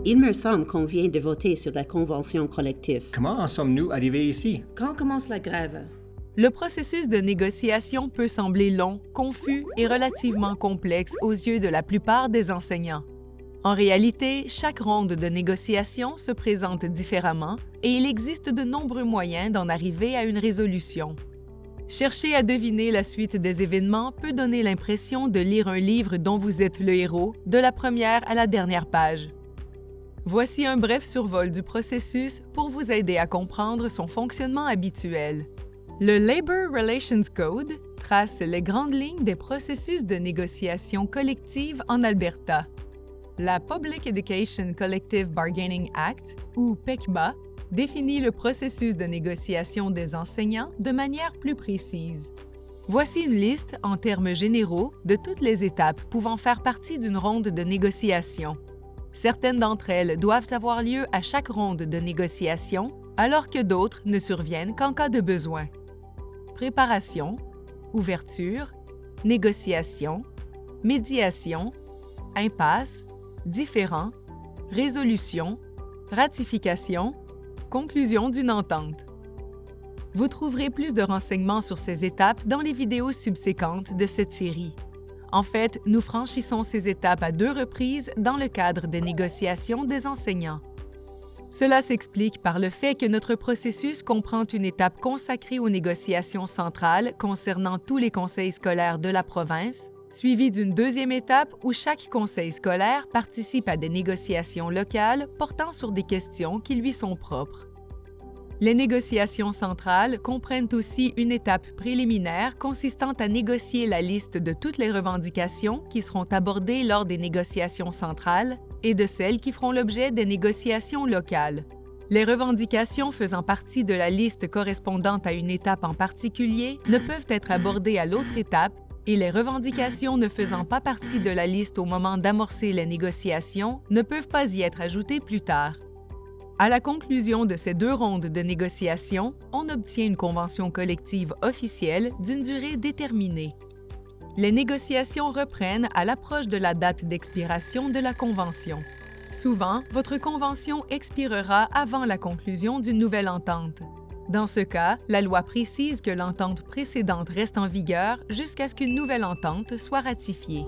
Il me semble qu'on vient de voter sur la convention collective. Comment en sommes-nous arrivés ici? Quand commence la grève? Le processus de négociation peut sembler long, confus et relativement complexe aux yeux de la plupart des enseignants. En réalité, chaque ronde de négociation se présente différemment et il existe de nombreux moyens d'en arriver à une résolution. Chercher à deviner la suite des événements peut donner l'impression de lire un livre dont vous êtes le héros, de la première à la dernière page. Voici un bref survol du processus pour vous aider à comprendre son fonctionnement habituel. Le Labor Relations Code trace les grandes lignes des processus de négociation collective en Alberta. La Public Education Collective Bargaining Act, ou PECBA, définit le processus de négociation des enseignants de manière plus précise. Voici une liste, en termes généraux, de toutes les étapes pouvant faire partie d'une ronde de négociation. Certaines d'entre elles doivent avoir lieu à chaque ronde de négociation, alors que d'autres ne surviennent qu'en cas de besoin. Préparation, ouverture, négociation, médiation, impasse, différend, résolution, ratification, conclusion d'une entente. Vous trouverez plus de renseignements sur ces étapes dans les vidéos subséquentes de cette série. En fait, nous franchissons ces étapes à 2 reprises dans le cadre des négociations des enseignants. Cela s'explique par le fait que notre processus comprend une étape consacrée aux négociations centrales concernant tous les conseils scolaires de la province, suivie d'une deuxième étape où chaque conseil scolaire participe à des négociations locales portant sur des questions qui lui sont propres. Les négociations centrales comprennent aussi une étape préliminaire consistant à négocier la liste de toutes les revendications qui seront abordées lors des négociations centrales et de celles qui feront l'objet des négociations locales. Les revendications faisant partie de la liste correspondant à une étape en particulier ne peuvent être abordées à l'autre étape et les revendications ne faisant pas partie de la liste au moment d'amorcer les négociations ne peuvent pas y être ajoutées plus tard. À la conclusion de ces 2 rondes de négociation, on obtient une convention collective officielle d'une durée déterminée. Les négociations reprennent à l'approche de la date d'expiration de la convention. Souvent, votre convention expirera avant la conclusion d'une nouvelle entente. Dans ce cas, la loi précise que l'entente précédente reste en vigueur jusqu'à ce qu'une nouvelle entente soit ratifiée.